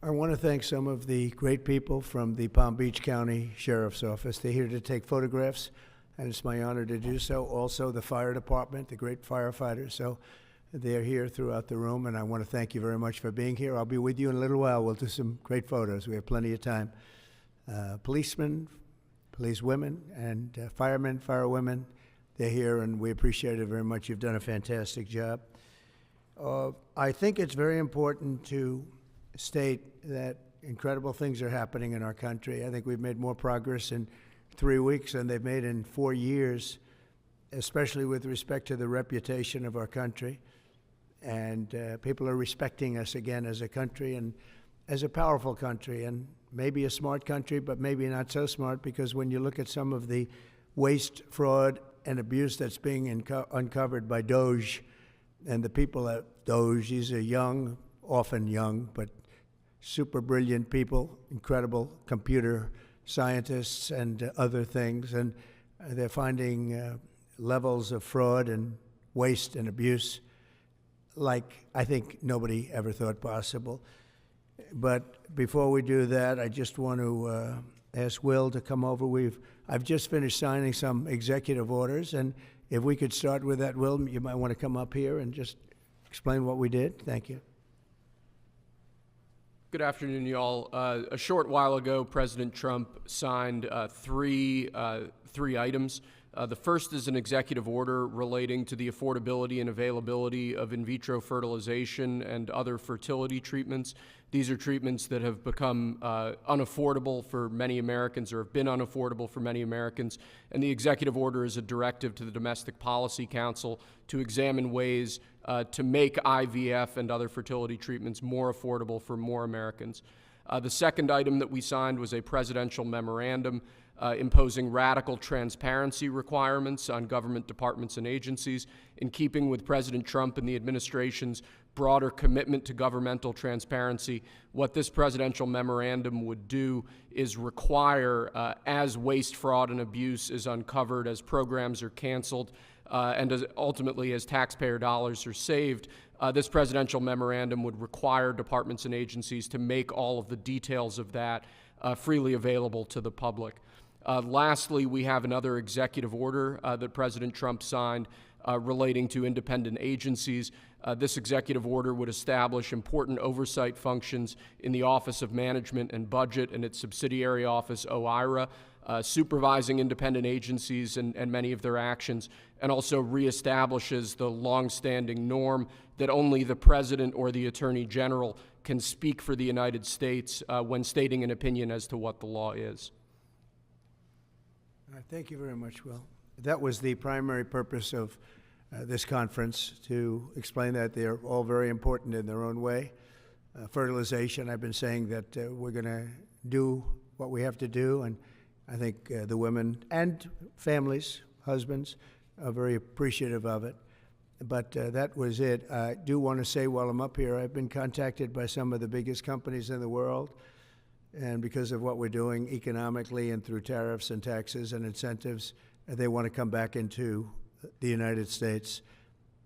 I want to thank some of the great people from the Palm Beach County Sheriff's Office. They're here to take photographs, and it's my honor to do so. Also, the fire department, the great firefighters. So they're here throughout the room, and I want to thank you very much for being here. I'll be with you in a little while. We'll do some great photos. We have plenty of time. Policemen, policewomen, and firemen, firewomen, they're here, and we appreciate it very much. You've done a fantastic job. I think it's very important to state that incredible things are happening in our country. I think we've made more progress in 3 weeks than they've made in 4 years, especially with respect to the reputation of our country. And people are respecting us again as a country and as a powerful country, and maybe a smart country, but maybe not so smart, because when you look at some of the waste, fraud, and abuse that's being uncovered by DOGE and the people at DOGE, these are young, often young, but super brilliant people, incredible computer scientists and other things, and they're finding levels of fraud and waste and abuse like I think nobody ever thought possible. But before we do that, I just want to ask Will to come over. I've just finished signing some executive orders, and if we could start with that, Will, you might want to come up here and just explain what we did. Thank you. Good afternoon, y'all. A short while ago, President Trump signed three items. The first is an executive order relating to the affordability and availability of in vitro fertilization and other fertility treatments. These are treatments that have become unaffordable for many Americans, or have been unaffordable for many Americans. And the executive order is a directive to the Domestic Policy Council to examine ways to make IVF and other fertility treatments more affordable for more Americans. The second item that we signed was a presidential memorandum imposing radical transparency requirements on government departments and agencies, in keeping with President Trump and the administration's broader commitment to governmental transparency. What this presidential memorandum would do is require, as waste, fraud, and abuse is uncovered, as programs are canceled, and ultimately as taxpayer dollars are saved, this presidential memorandum would require departments and agencies to make all of the details of that freely available to the public. Lastly, we have another executive order that President Trump signed relating to independent agencies. This executive order would establish important oversight functions in the Office of Management and Budget and its subsidiary office, OIRA, supervising independent agencies and many of their actions, and also reestablishes the longstanding norm that only the President or the Attorney General can speak for the United States when stating an opinion as to what the law is. Thank you very much, Will. That was the primary purpose of this conference, to explain that they're all very important in their own way. Fertilization, I've been saying that we're going to do what we have to do, and I think the women and families, husbands, are very appreciative of it. But that was it. I do want to say while I'm up here, I've been contacted by some of the biggest companies in the world, and because of what we're doing economically and through tariffs and taxes and incentives, they want to come back into the United States.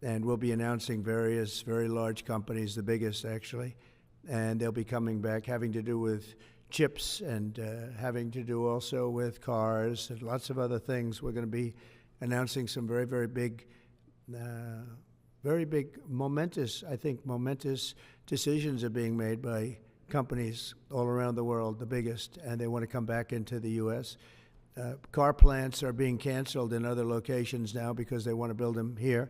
And we'll be announcing various very large companies, the biggest actually, and they'll be coming back, having to do with chips and having to do also with cars and lots of other things. We're going to be announcing some very, very big, momentous decisions are being made by companies all around the world, the biggest, and they want to come back into the U.S. Car plants are being canceled in other locations now because they want to build them here.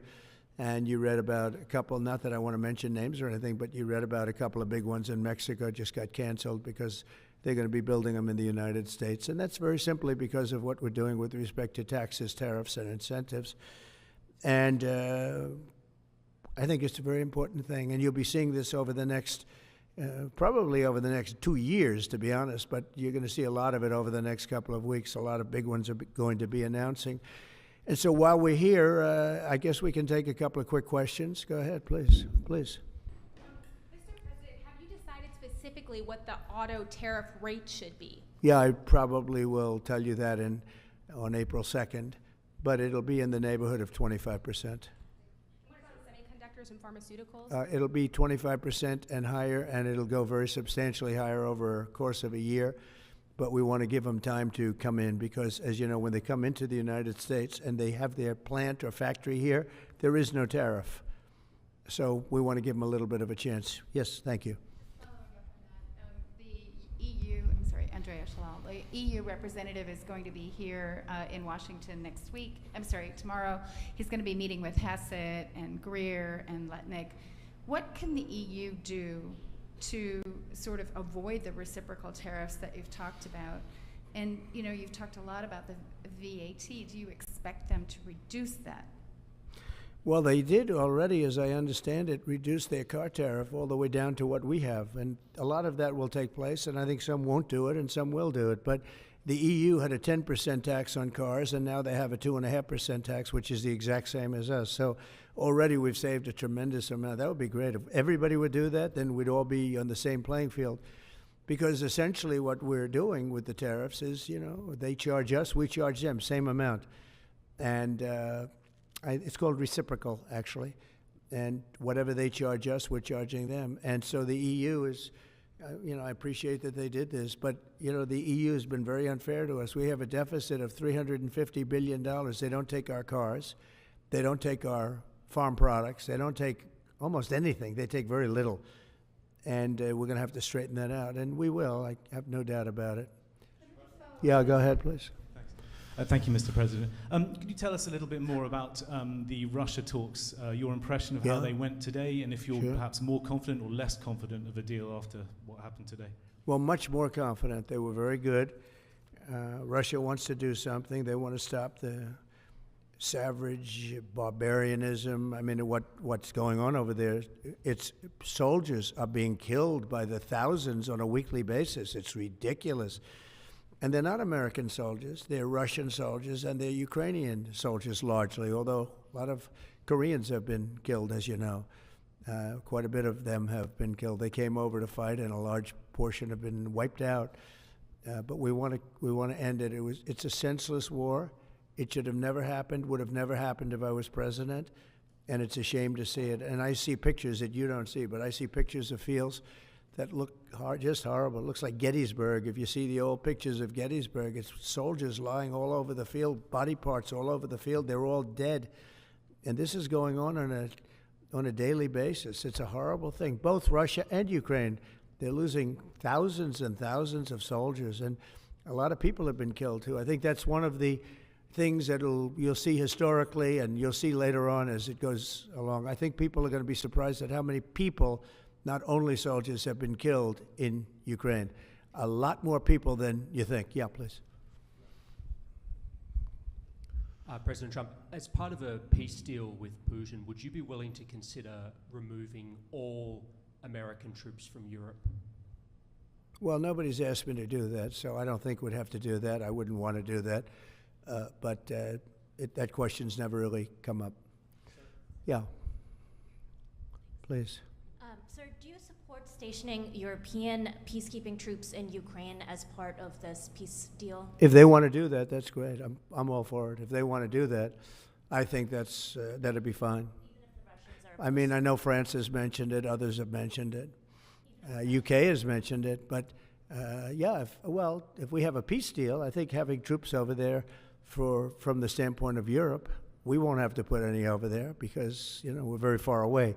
And you read about a couple, not that I want to mention names or anything, but you read about a couple of big ones in Mexico just got canceled because they're going to be building them in the United States. And that's very simply because of what we're doing with respect to taxes, tariffs, and incentives. And I think it's a very important thing. And you'll be seeing this over the next probably over the next 2 years, to be honest, but you're going to see a lot of it over the next couple of weeks. A lot of big ones are going to be announcing. And so while we're here, I guess we can take a couple of quick questions. Go ahead, please. Please. Mr. President, have you decided specifically what the auto tariff rate should be? Yeah, I probably will tell you that on April 2nd, but it'll be in the neighborhood of 25%. What about the semiconductor sectors and pharmaceuticals? It'll be 25% and higher, and it'll go very substantially higher over a course of a year. But we want to give them time to come in because, as you know, when they come into the United States and they have their plant or factory here, there is no tariff. So we want to give them a little bit of a chance. Yes, thank you. The EU, I'm sorry, Andrea Shalal, the EU representative is going to be here in Washington next week. I'm sorry, tomorrow. He's going to be meeting with Hassett and Greer and Letnick. What can the EU do to sort of avoid the reciprocal tariffs that you've talked about? And, you know, you've talked a lot about the VAT. Do you expect them to reduce that? Well, they did already, as I understand it, reduce their car tariff all the way down to what we have. And a lot of that will take place, and I think some won't do it and some will do it. But the EU had a 10% tax on cars, and now they have a 2.5% tax, which is the exact same as us. So already we've saved a tremendous amount. That would be great. If everybody would do that, then we'd all be on the same playing field. Because essentially what we're doing with the tariffs is, you know, they charge us, we charge them, same amount. And it's called reciprocal, actually. And whatever they charge us, we're charging them. And so the EU is, you know, I appreciate that they did this, but, you know, the EU has been very unfair to us. We have a deficit of $350 billion. They don't take our cars. They don't take our farm products. They don't take almost anything. They take very little. And we're going to have to straighten that out. And we will. I have no doubt about it. Yeah, go ahead, please. Thank you, Mr. President. Could you tell us a little bit more about the Russia talks, your impression of how they went today, and if you're perhaps more confident or less confident of a deal after what happened today? Well, much more confident. They were very good. Russia wants to do something. They want to stop the savage barbarianism. I mean, what's going on over there? It's soldiers are being killed by the thousands on a weekly basis. It's ridiculous. And they're not American soldiers. They're Russian soldiers, and they're Ukrainian soldiers largely, although a lot of Koreans have been killed, as you know. Quite a bit of them have been killed. They came over to fight, and a large portion have been wiped out. But we want to end it. It's a senseless war. It should have never happened, would have never happened if I was president, and it's a shame to see it. And I see pictures that you don't see, but I see pictures of fields that look just horrible. It looks like Gettysburg. If you see the old pictures of Gettysburg, it's soldiers lying all over the field, body parts all over the field. They're all dead. And this is going on a daily basis. It's a horrible thing. Both Russia and Ukraine, they're losing thousands and thousands of soldiers, and a lot of people have been killed too. I think that's one of the things that you'll see historically, and you'll see later on as it goes along. I think people are going to be surprised at how many people, not only soldiers, have been killed in Ukraine. A lot more people than you think. Yeah, please. President Trump, as part of a peace deal with Putin, would you be willing to consider removing all American troops from Europe? Well, nobody's asked me to do that, so I don't think we'd have to do that. I wouldn't want to do that. But that question's never really come up. Yeah. Please. Sir, do you support stationing European peacekeeping troops in Ukraine as part of this peace deal? If they want to do that, that's great. I'm all for it. If they want to do that, I think that'd be fine. Even if the Russians are I mean, I know France has mentioned it. Others have mentioned it. UK has mentioned it. But, if we have a peace deal, I think having troops over there from the standpoint of Europe, we won't have to put any over there because, you know, we're very far away.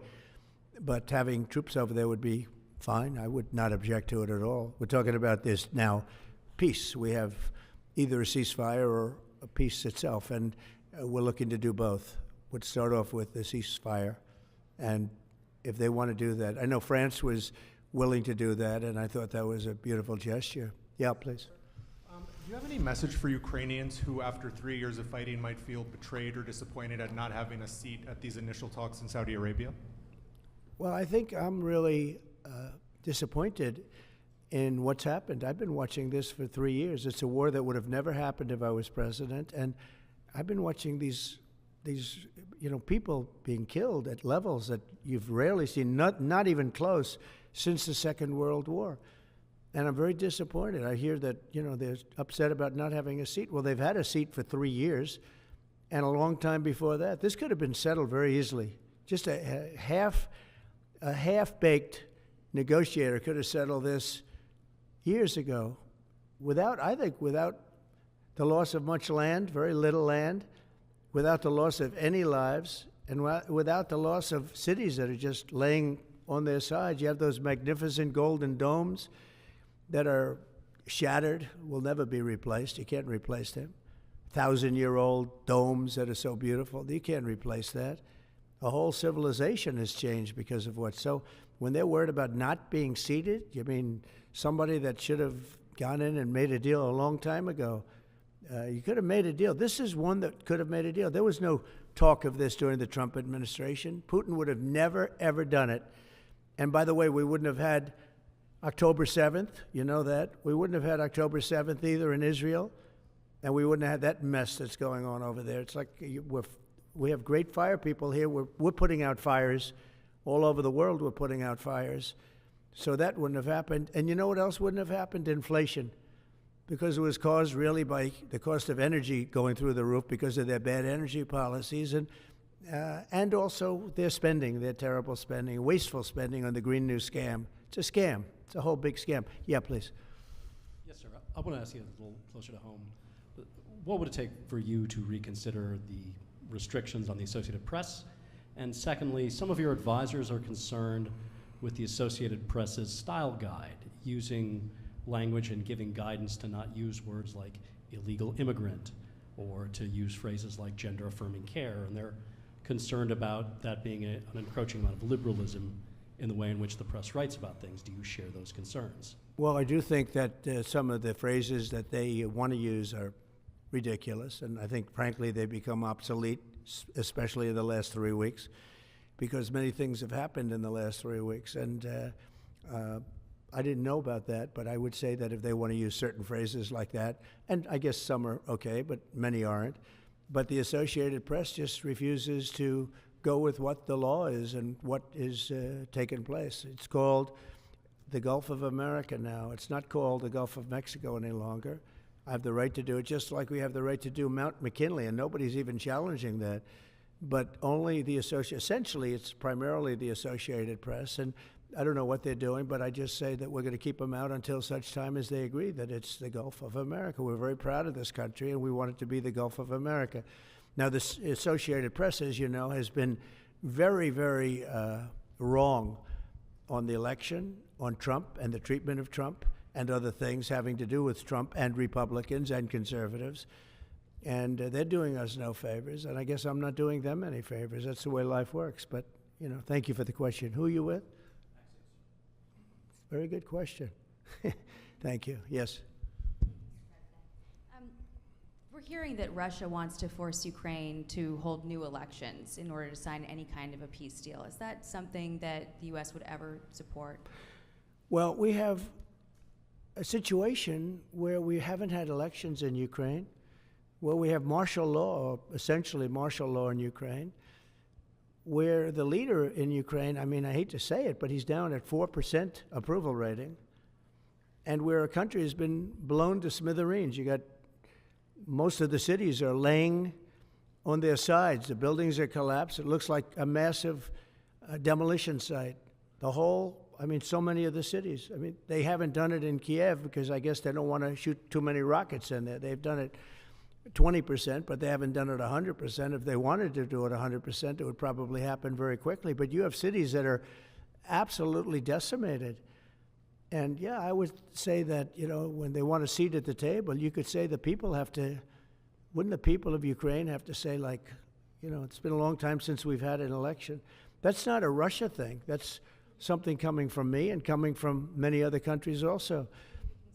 But having troops over there would be fine. I would not object to it at all. We're talking about this now, peace. We have either a ceasefire or a peace itself, and we're looking to do both. We'd start off with the ceasefire, and if they want to do that. I know France was willing to do that, and I thought that was a beautiful gesture. Yeah, please. Do you have any message for Ukrainians who, after 3 years of fighting, might feel betrayed or disappointed at not having a seat at these initial talks in Saudi Arabia? Well, I think I'm really disappointed in what's happened. I've been watching this for 3 years. It's a war that would have never happened if I was president, and I've been watching these people being killed at levels that you've rarely seen, not even close, since the Second World War. And I'm very disappointed. I hear that, they're upset about not having a seat. Well, they've had a seat for 3 years and a long time before that. This could have been settled very easily just a half-baked negotiator could have settled this years ago without the loss of much land, very little land, without the loss of any lives, and without the loss of cities that are just laying on their sides. You have those magnificent golden domes that are shattered, will never be replaced. You can't replace them. 1,000-year-old domes that are so beautiful, you can't replace that. A whole civilization has changed because of what. So when they're worried about not being seated, you mean somebody that should have gone in and made a deal a long time ago? You could have made a deal. This is one that could have made a deal. There was no talk of this during the Trump administration. Putin would have never, ever done it. And by the way, we wouldn't have had October 7th. You know that. We wouldn't have had October 7th either in Israel. And we wouldn't have had that mess that's going on over there. It's like we have great fire people here. We're putting out fires. All over the world we're putting out fires. So that wouldn't have happened. And you know what else wouldn't have happened? Inflation. Because it was caused really by the cost of energy going through the roof because of their bad energy policies and also their spending, their terrible spending, wasteful spending on the Green New Scam. It's a scam. It's a whole big scam. Yeah, please. Yes, sir. I want to ask you a little closer to home. What would it take for you to reconsider the restrictions on the Associated Press? And secondly, some of your advisors are concerned with the Associated Press's style guide, using language and giving guidance to not use words like illegal immigrant or to use phrases like gender-affirming care. And they're concerned about that being an encroaching amount of liberalism in the way in which the press writes about things. Do you share those concerns? Well, I do think that some of the phrases that they want to use are ridiculous, and I think, frankly, they become obsolete, especially in the last 3 weeks, because many things have happened in the last 3 weeks. And I didn't know about that, but I would say that if they want to use certain phrases like that, and I guess some are okay, but many aren't, but the Associated Press just refuses to go with what the law is and what is taking place. It's called the Gulf of America now. It's not called the Gulf of Mexico any longer. I have the right to do it just like we have the right to do Mount McKinley, and nobody's even challenging that. But only the essentially it's primarily the Associated Press, and I don't know what they're doing, but I just say that we're going to keep them out until such time as they agree that it's the Gulf of America. We're very proud of this country, and we want it to be the Gulf of America. Now, the Associated Press, as you know, has been very, very wrong on the election, on Trump and the treatment of Trump, and other things having to do with Trump and Republicans and conservatives. And they're doing us no favors, and I guess I'm not doing them any favors. That's the way life works. But, you know, thank you for the question. Who are you with? Very good question. Thank you. Yes. We're hearing that Russia wants to force Ukraine to hold new elections in order to sign any kind of a peace deal. Is that something that the U.S. would ever support? Well, we have a situation where we haven't had elections in Ukraine, where we have martial law, essentially martial law in Ukraine, where the leader in Ukraine, I mean, I hate to say it, but he's down at 4% approval rating, and where a country has been blown to smithereens. You got most of the cities are laying on their sides. The buildings are collapsed. It looks like a massive demolition site. So many of the cities. I mean, they haven't done it in Kiev because I guess they don't want to shoot too many rockets in there. They've done it 20%, but they haven't done it 100%. If they wanted to do it 100%, it would probably happen very quickly. But you have cities that are absolutely decimated. And yeah, I would say that, you know, when they want a seat at the table, you could say the people have to, wouldn't the people of Ukraine have to say, like, you know, it's been a long time since we've had an election. That's not a Russia thing. That's something coming from me and coming from many other countries also.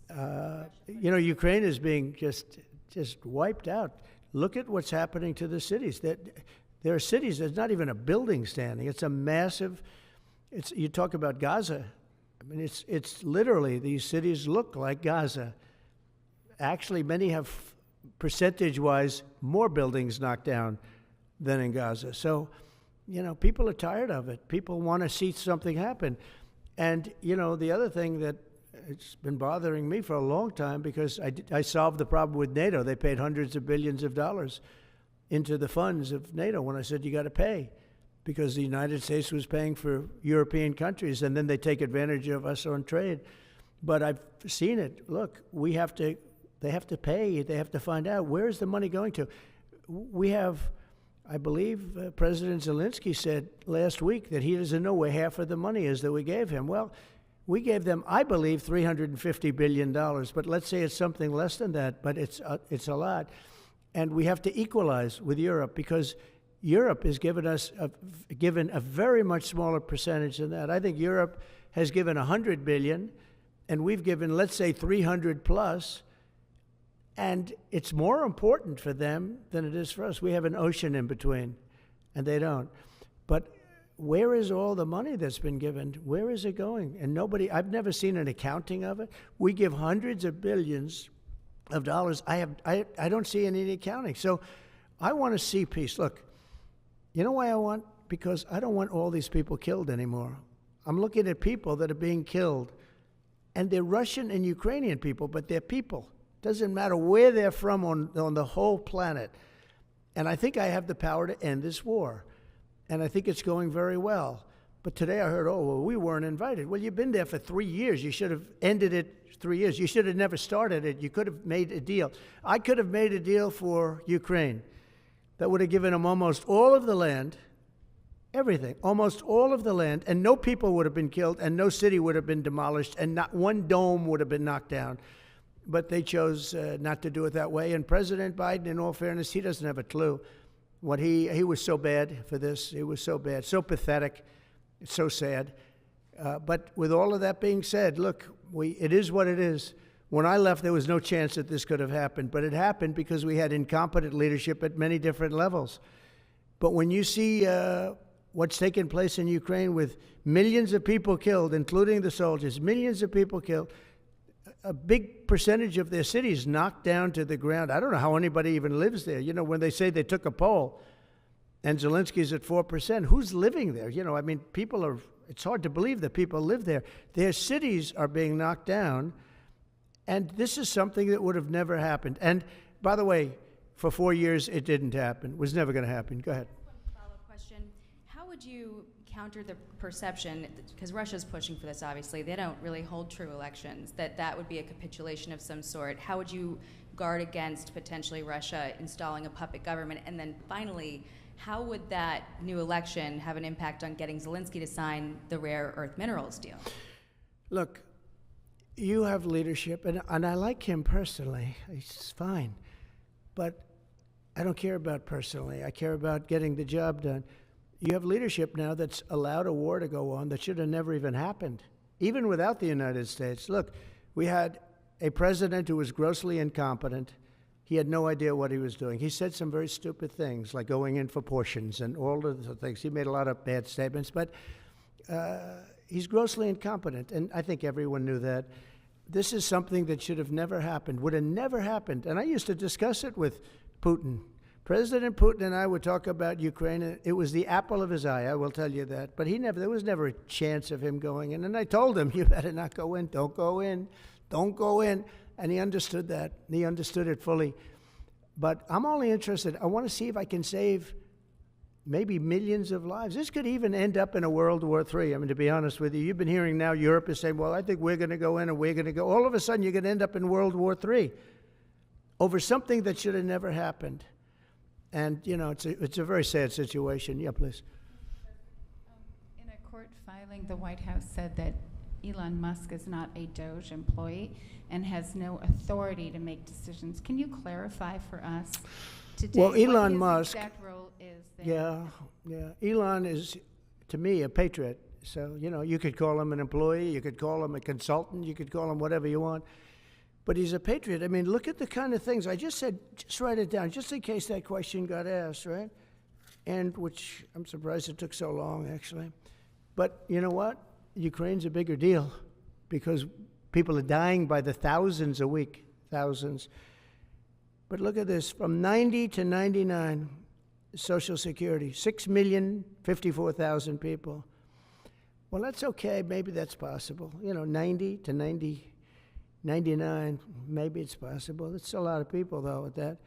You know, Ukraine is being just wiped out. Look at what's happening to the cities. There are cities, there's not even a building standing. It's a massive, you talk about Gaza. I mean, it's literally, these cities look like Gaza. Actually, many have, percentage-wise, more buildings knocked down than in Gaza. So, you know, people are tired of it. People want to see something happen. And, you know, the other thing that it's been bothering me for a long time, because I solved the problem with NATO. They paid hundreds of billions of dollars into the funds of NATO when I said you got to pay because the United States was paying for European countries, and then they take advantage of us on trade. But I've seen it. Look, they have to pay. They have to find out, where is the money going to? We have, I believe President Zelensky said last week that he doesn't know where half of the money is that we gave him. Well, we gave them, I believe, $350 billion, but let's say it's something less than that, but it's a lot. And we have to equalize with Europe, because Europe has given a very much smaller percentage than that. I think Europe has given $100 billion, and we've given, let's say, 300 plus, and it's more important for them than it is for us. We have an ocean in between, and they don't. But where is all the money that's been given? Where is it going? And I've never seen an accounting of it. We give hundreds of billions of dollars. I don't see any accounting. So I want to see peace. Look, you know why I want? Because I don't want all these people killed anymore. I'm looking at people that are being killed, and they're Russian and Ukrainian people, but they're people. Doesn't matter where they're from on the whole planet. And I think I have the power to end this war. And I think it's going very well. But today I heard, we weren't invited. Well, you've been there for 3 years. You should have ended it 3 years. You should have never started it. You could have made a deal. I could have made a deal for Ukraine that would have given them almost all of the land, everything, almost all of the land, and no people would have been killed, and no city would have been demolished, and not one dome would have been knocked down. But they chose not to do it that way. And President Biden, in all fairness, he doesn't have a clue. What he was so bad for this. He was so bad, so pathetic, so sad. But with all of that being said, look, it is what it is. When I left, there was no chance that this could have happened. But it happened because we had incompetent leadership at many different levels. But when you see what's taken place in Ukraine with millions of people killed, including the soldiers, millions of people killed, a big percentage of their cities knocked down to the ground. I don't know how anybody even lives there. You know, when they say they took a poll and Zelensky's at 4%, who's living there? You know, I mean, it's hard to believe that people live there. Their cities are being knocked down, and this is something that would have never happened. And by the way, for 4 years, it didn't happen. It was never going to happen. Go ahead. One follow-up question. How would you counter the perception, because Russia's pushing for this, obviously, they don't really hold true elections, that would be a capitulation of some sort. How would you guard against potentially Russia installing a puppet government? And then finally, how would that new election have an impact on getting Zelensky to sign the rare earth minerals deal? Look, you have leadership, and I like him personally. He's fine. But I don't care about personally. I care about getting the job done. You have leadership now that's allowed a war to go on that should have never even happened, even without the United States. Look, we had a president who was grossly incompetent. He had no idea what he was doing. He said some very stupid things, like going in for portions and all of the things. He made a lot of bad statements, but he's grossly incompetent, and I think everyone knew that. This is something that should have never happened, would have never happened. And I used to discuss it with Putin. President Putin and I would talk about Ukraine. It was the apple of his eye, I will tell you that. But there was never a chance of him going in. And I told him, you better not go in. Don't go in. Don't go in. And he understood that. He understood it fully. But I'm only interested. I want to see if I can save maybe millions of lives. This could even end up in a World War III. I mean, to be honest with you, you've been hearing now Europe is saying, well, I think we're going to go in and we're going to go. All of a sudden, you're going to end up in World War III over something that should have never happened. And, you know, it's a very sad situation. Yeah, please. In a court filing, the White House said that Elon Musk is not a DOGE employee and has no authority to make decisions. Can you clarify for us today well, Elon what his Musk, exact role is there? Yeah. Elon is, to me, a patriot. So, you know, you could call him an employee, you could call him a consultant, you could call him whatever you want. But he's a patriot. I mean, look at the kind of things. I just said, just write it down, just in case that question got asked, right? And which I'm surprised it took so long, actually. But you know what? Ukraine's a bigger deal because people are dying by the thousands a week, thousands. But look at this, from 90 to 99, Social Security, 6,054,000 people. Well, that's okay, maybe that's possible. You know, 90 to 99, maybe it's possible. It's a lot of people, though, at that.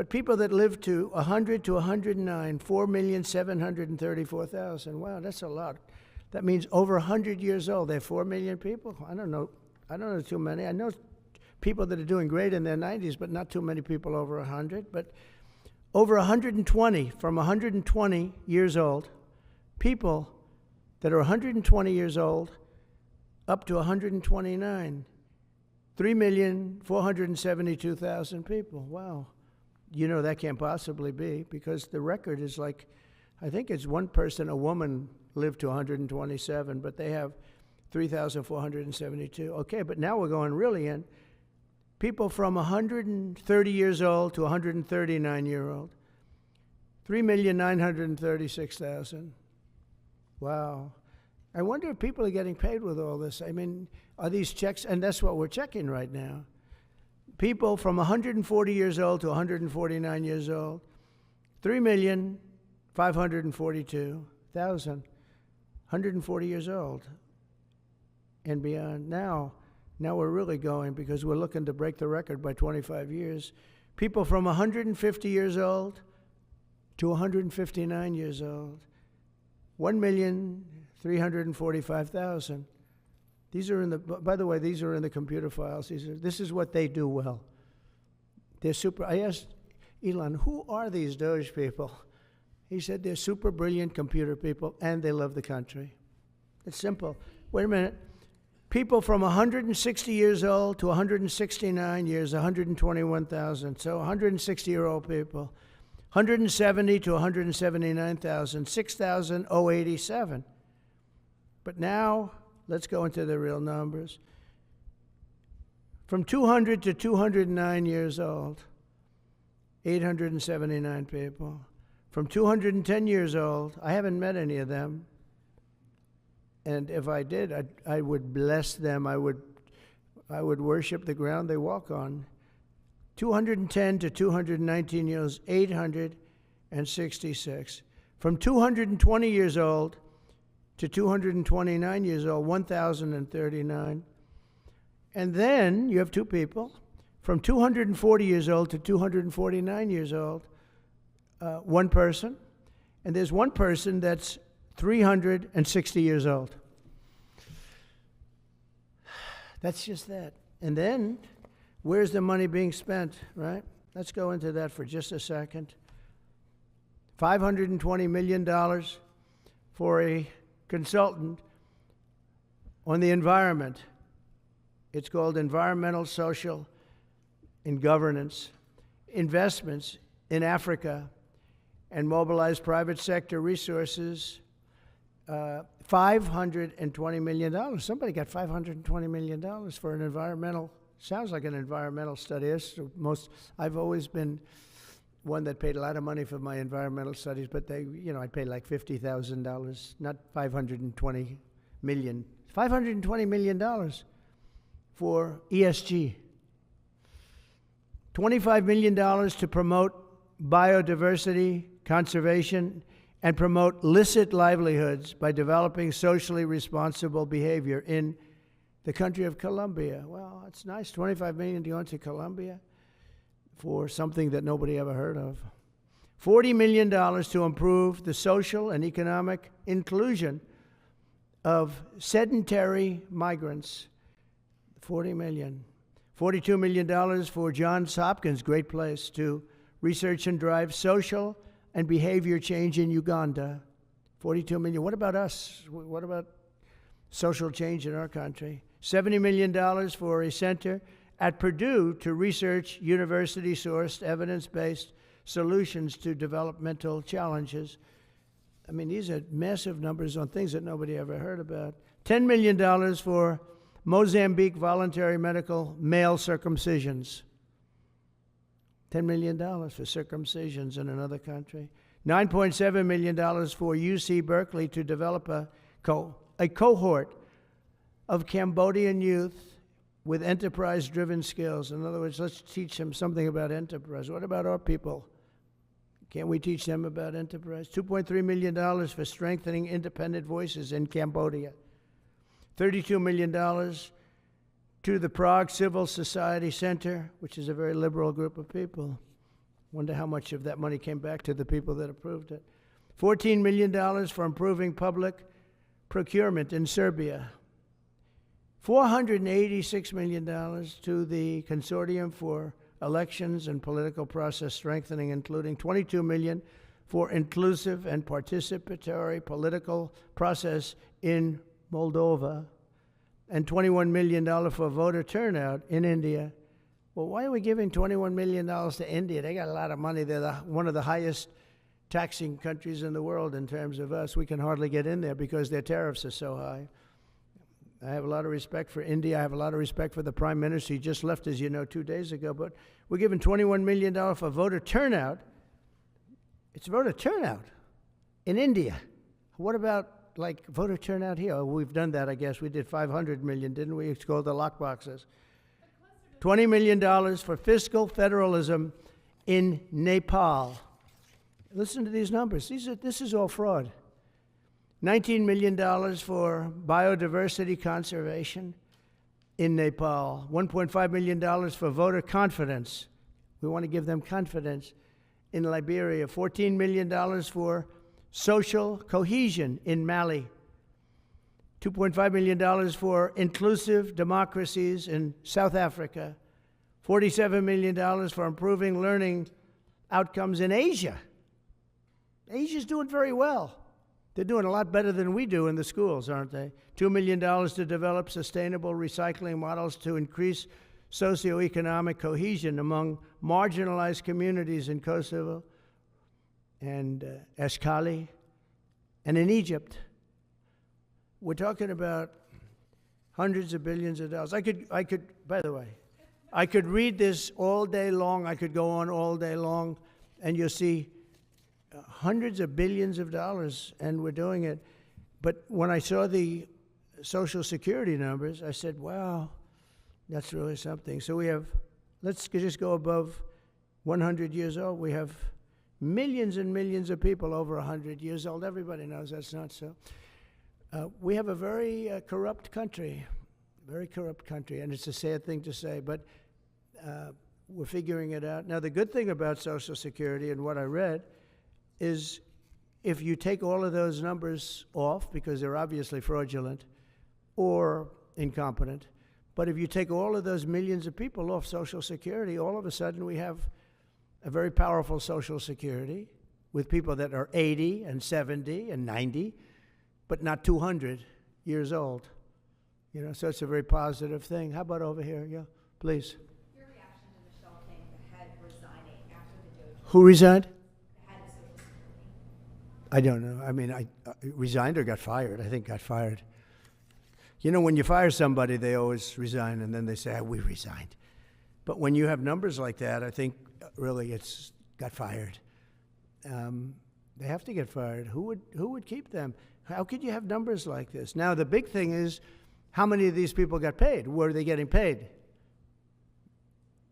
But people that live to 100 to 109, 4,734,000. Wow, that's a lot. That means over 100 years old. They have 4 million people. I don't know too many. I know people that are doing great in their 90s, but not too many people over 100. But over 120, from 120 years old, people that are 120 years old up to 129, 3,472,000 people. Wow. You know that can't possibly be, because the record is like, I think it's one person, a woman, lived to 127, but they have 3,472. Okay, but now we're going really in. People from 130 years old to 139-year-old, 3,936,000. Wow. I wonder if people are getting paid with all this. I mean, are these checks? And that's what we're checking right now. People from 140 years old to 149 years old, 3,542,000, 140 years old and beyond. Now we're really going, because we're looking to break the record by 25 years. People from 150 years old to 159 years old, 1,345,000. These are in the, by the way, these are in the computer files. This is what they do well. They're super. I asked Elon, who are these DOGE people? He said they're super brilliant computer people and they love the country. It's simple. Wait a minute. People from 160 years old to 169 years, 121,000. So 160-year-old people. 170 to 179,000, 6,087. But now, let's go into the real numbers. From 200 to 209 years old, 879 people. From 210 years old, I haven't met any of them. And if I did, I would bless them. I would worship the ground they walk on. 210 to 219 years, 866. From 220 years old to 229 years old, 1,039. And then you have two people, from 240 years old to 249 years old, one person. And there's one person that's 360 years old. That's just that. And then, where's the money being spent, right? Let's go into that for just a second. $520 million for a consultant on the environment. It's called Environmental, Social, and Governance. Investments in Africa and mobilize private sector resources. $520 million. Somebody got $520 million for an environmental, sounds like an environmental study. I've always been one that paid a lot of money for my environmental studies, but I paid like $50,000, not $520 million. $520 million for ESG. $25 million to promote biodiversity, conservation, and promote licit livelihoods by developing socially responsible behavior in the country of Colombia. Well, it's nice, $25 million to go into Colombia for something that nobody ever heard of. $40 million to improve the social and economic inclusion of sedentary migrants. $40 million. $42 million for Johns Hopkins, great place, to research and drive social and behavior change in Uganda. $42 million. What about us? What about social change in our country? $70 million for a center at Purdue to research university-sourced, evidence-based solutions to developmental challenges. I mean, these are massive numbers on things that nobody ever heard about. $10 million for Mozambique voluntary medical male circumcisions. $10 million for circumcisions in another country. $9.7 million for UC Berkeley to develop a cohort of Cambodian youth with enterprise-driven skills. In other words, let's teach them something about enterprise. What about our people? Can't we teach them about enterprise? $2.3 million for strengthening independent voices in Cambodia. $32 million to the Prague Civil Society Center, which is a very liberal group of people. Wonder how much of that money came back to the people that approved it. $14 million for improving public procurement in Serbia. $486 million to the Consortium for Elections and Political Process Strengthening, including $22 million for inclusive and participatory political process in Moldova, and $21 million for voter turnout in India. Well, why are we giving $21 million to India? They got a lot of money. They're one of the highest taxing countries in the world in terms of us. We can hardly get in there because their tariffs are so high. I have a lot of respect for India. I have a lot of respect for the Prime Minister. He just left, as you know, 2 days ago. But we're giving $21 million for voter turnout. It's voter turnout in India. What about, like, voter turnout here? Oh, we've done that, I guess. We did $500 million, didn't we? It's called the lockboxes. $20 million for fiscal federalism in Nepal. Listen to these numbers. This is all fraud. $19 million for biodiversity conservation in Nepal. $1.5 million for voter confidence. We want to give them confidence in Liberia. $14 million for social cohesion in Mali. $2.5 million for inclusive democracies in South Africa. $47 million for improving learning outcomes in Asia. Asia's doing very well. They're doing a lot better than we do in the schools, aren't they? $2 million to develop sustainable recycling models to increase socioeconomic cohesion among marginalized communities in Kosovo and Eskali and in Egypt. We're talking about hundreds of billions of dollars. I could, by the way, I could read this all day long. I could go on all day long, and you'll see hundreds of billions of dollars, and we're doing it. But when I saw the Social Security numbers, I said, wow, that's really something. So we have, let's just go above 100 years old. We have millions and millions of people over 100 years old. Everybody knows that's not so. We have a very corrupt country, and it's a sad thing to say, but we're figuring it out. Now, the good thing about Social Security and what I read is if you take all of those numbers off, because they're obviously fraudulent or incompetent, but if you take all of those millions of people off Social Security, all of a sudden we have a very powerful Social Security with people that are 80 and 70 and 90, but not 200 years old. You know, so it's a very positive thing. How about over here? Yeah, please. Your reaction to Michelle King, the head resigning after the DOGE? Who resigned? The head of Social Security. I don't know. I mean, I resigned or got fired. I think got fired. You know, when you fire somebody, they always resign, and then they say, we resigned. But when you have numbers like that, I think really it's got fired. They have to get fired. Who would keep them? How could you have numbers like this? Now, the big thing is, how many of these people got paid? Were they getting paid?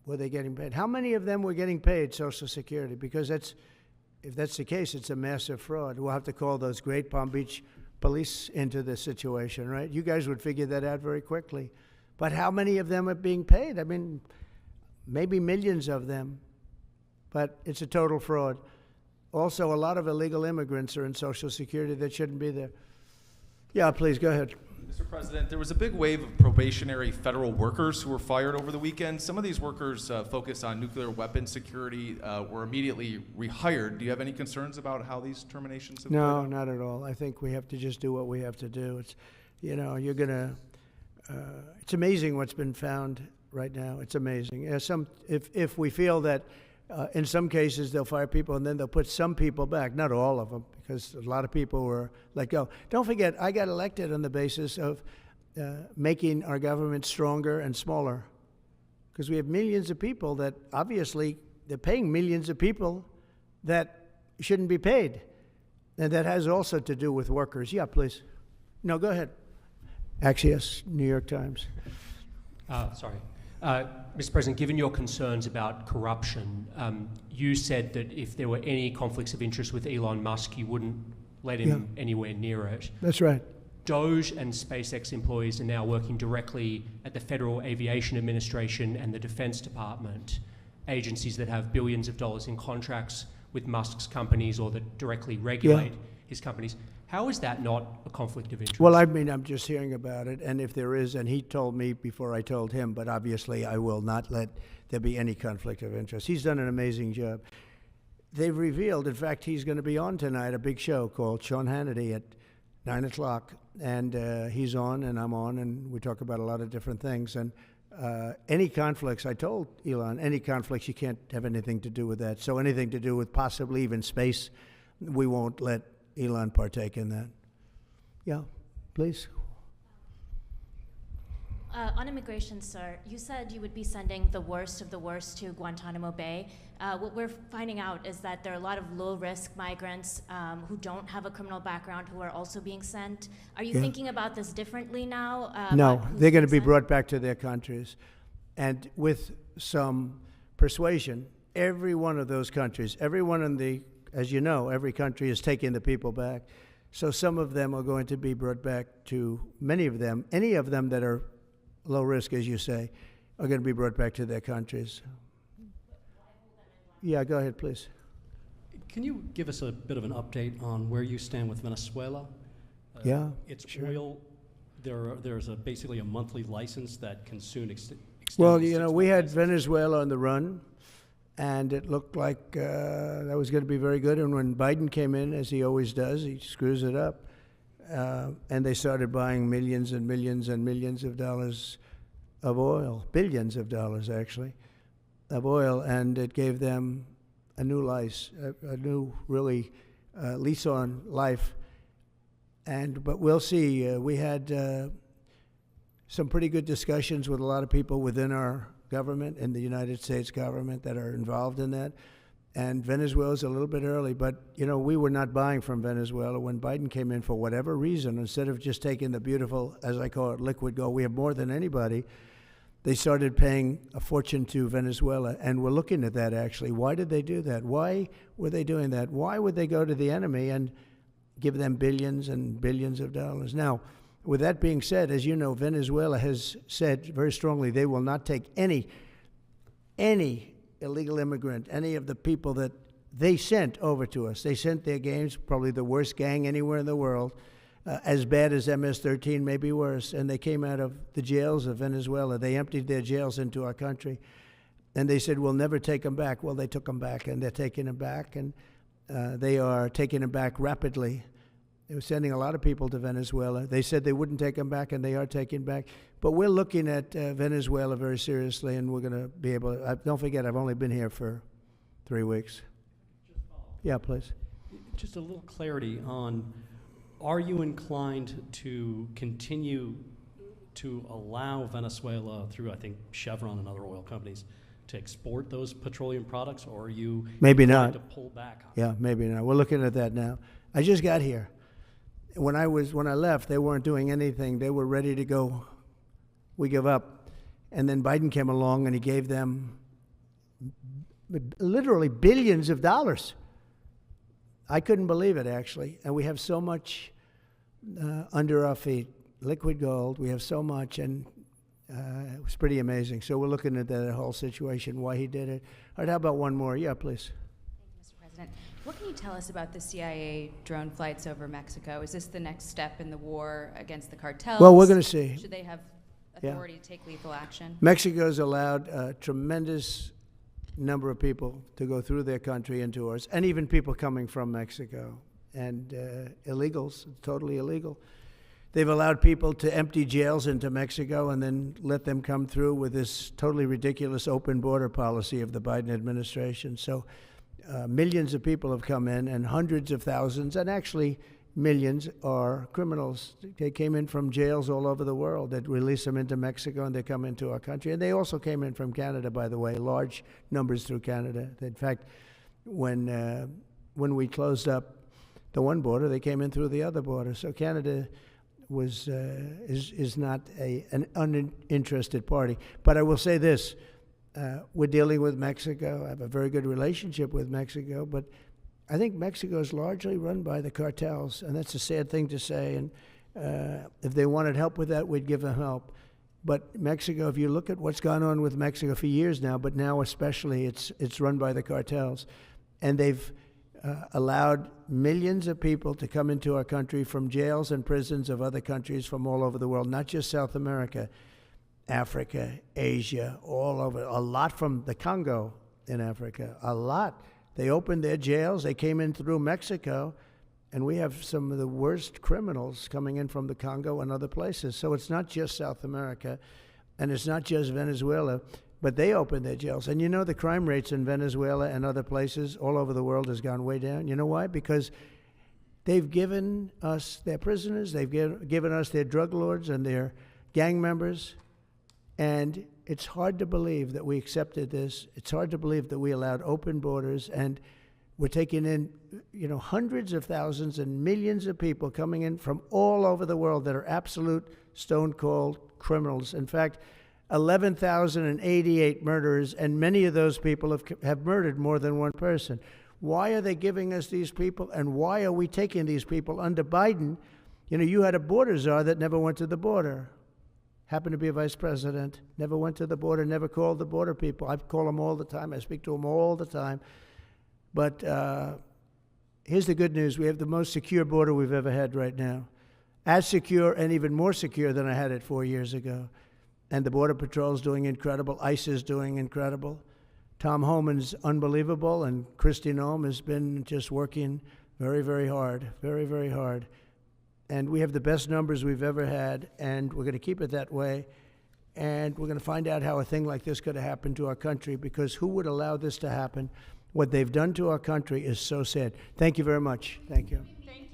Were they getting paid? How many of them were getting paid Social Security? Because if that's the case, it's a massive fraud. We'll have to call those great Palm Beach police into this situation, right? You guys would figure that out very quickly. But how many of them are being paid? I mean, maybe millions of them, but it's a total fraud. Also, a lot of illegal immigrants are in Social Security that shouldn't be there. Yeah, please, go ahead. Mr. President, there was a big wave of probationary federal workers who were fired over the weekend. Some of these workers focused on nuclear weapon security were immediately rehired. Do you have any concerns about how these terminations have No, played out? not at all. I think we have to just do what we have to do. It's, you know, you're gonna. It's amazing what's been found right now. It's amazing. If we feel that in some cases they'll fire people and then they'll put some people back, not all of them, because a lot of people were let go. Don't forget, I got elected on the basis of making our government stronger and smaller, because we have millions of people that obviously they're paying millions of people that shouldn't be paid, and that has also to do with workers. Yeah, please. No, go ahead. Axios, New York Times. Mr. President, given your concerns about corruption, you said that if there were any conflicts of interest with Elon Musk, you wouldn't let him anywhere near it. That's right. DOGE and SpaceX employees are now working directly at the Federal Aviation Administration and the Defense Department. agencies that have billions of dollars in contracts with Musk's companies or that directly regulate his companies. How is that not a conflict of interest? Well, I mean, I'm just hearing about it, and if there is, and he told me before I told him, but obviously I will not let there be any conflict of interest. He's done an amazing job. They've revealed, in fact, he's going to be on tonight, a big show called Sean Hannity at 9 o'clock, and he's on and I'm on, and we talk about a lot of different things. And any conflicts, I told Elon, any conflicts, you can't have anything to do with that. So anything to do with possibly even space, we won't let Elon partake in that. Yeah, please. On immigration, sir, you said you would be sending the worst of the worst to Guantanamo Bay. What we're finding out is that there are a lot of low-risk migrants who don't have a criminal background who are also being sent. Are you thinking about this differently now? No, they're going to be brought back to their countries. And with some persuasion, every one of those countries, everyone in the, as you know, every country is taking the people back. So some of them are going to be brought back to, many of them, any of them that are low risk, as you say, are going to be brought back to their countries. Yeah, go ahead, please. Can you give us a bit of an update on where you stand with Venezuela? Yeah, it's sure. oil. There's basically a monthly license that can soon extend. Well, you know, we had Venezuela on the run, and it looked like that was going to be very good. And when Biden came in, as he always does, he screws it up. And they started buying millions and millions and millions of dollars of oil, billions of dollars actually, of oil, and it gave them a new life, a new really lease on life. But we'll see. We had some pretty good discussions with a lot of people within our government and the United States government that are involved in that. And Venezuela's a little bit early, but, you know, we were not buying from Venezuela. When Biden came in, for whatever reason, instead of just taking the beautiful, as I call it, liquid gold, we have more than anybody, they started paying a fortune to Venezuela. And we're looking at that, actually. Why did they do that? Why were they doing that? Why would they go to the enemy and give them billions and billions of dollars? Now, with that being said, as you know, Venezuela has said very strongly they will not take any illegal immigrant, any of the people that they sent over to us. They sent their gangs, probably the worst gang anywhere in the world, as bad as MS-13, maybe worse, and they came out of the jails of Venezuela. They emptied their jails into our country, and they said, we'll never take them back. Well, they took them back, and they're taking them back, and they are taking them back rapidly. They were sending a lot of people to Venezuela. They said they wouldn't take them back, and they are taking back. But we're looking at Venezuela very seriously, and we're going to be able to. Don't forget, I've only been here for 3 weeks. Yeah, please. Just a little clarity on, are you inclined to continue to allow Venezuela, through, I think, Chevron and other oil companies, to export those petroleum products, or are you maybe not to pull back on Yeah, maybe not. We're looking at that now. I just got here. When I left, they weren't doing anything. They were ready to go. We give up. And then Biden came along and he gave them literally billions of dollars. I couldn't believe it, actually. And we have so much under our feet, liquid gold. We have so much, and it was pretty amazing. So we're looking at that whole situation, why he did it. All right, how about one more? Yeah, please. Thank you, Mr. President. What can you tell us about the CIA drone flights over Mexico? Is this the next step in the war against the cartels? Well, we're going to see. Should they have authority to take lethal action? Mexico's allowed a tremendous number of people to go through their country into ours, and even people coming from Mexico, and illegals, totally illegal. They've allowed people to empty jails into Mexico and then let them come through with this totally ridiculous open border policy of the Biden administration. So millions of people have come in, and hundreds of thousands, and actually millions, are criminals. They came in from jails all over the world that release them into Mexico, and they come into our country. And they also came in from Canada, by the way, large numbers through Canada. In fact, when we closed up the one border, they came in through the other border. So Canada is not an uninterested party. But I will say this. We're dealing with Mexico. I have a very good relationship with Mexico, but I think Mexico is largely run by the cartels, and that's a sad thing to say. And if they wanted help with that, we'd give them help. But Mexico, if you look at what's gone on with Mexico for years now, but now especially, it's run by the cartels. And they've allowed millions of people to come into our country from jails and prisons of other countries from all over the world, not just South America, Africa, Asia, all over. A lot from the Congo in Africa, a lot. They opened their jails. They came in through Mexico. And we have some of the worst criminals coming in from the Congo and other places. So it's not just South America, and it's not just Venezuela, but they opened their jails. And you know the crime rates in Venezuela and other places all over the world has gone way down. You know why? Because they've given us their prisoners, they've given us their drug lords and their gang members, and it's hard to believe that we accepted this. It's hard to believe that we allowed open borders, and we're taking in, hundreds of thousands and millions of people coming in from all over the world that are absolute stone-cold criminals. In fact, 11,088 murderers, and many of those people have murdered more than one person. Why are they giving us these people, and why are we taking these people under Biden? You had a border czar that never went to the border. Happened to be a vice president, never went to the border, never called the border people. I call them all the time. I speak to them all the time. But here's the good news. We have the most secure border we've ever had right now. As secure and even more secure than I had it 4 years ago. And the Border Patrol's doing incredible. ICE is doing incredible. Tom Homan's unbelievable, and Kristi Noem has been just working very, very hard, very, very hard. And we have the best numbers we've ever had, and we're going to keep it that way. And we're going to find out how a thing like this could have happened to our country, because who would allow this to happen? What they've done to our country is so sad. Thank you very much. Thank you. Thank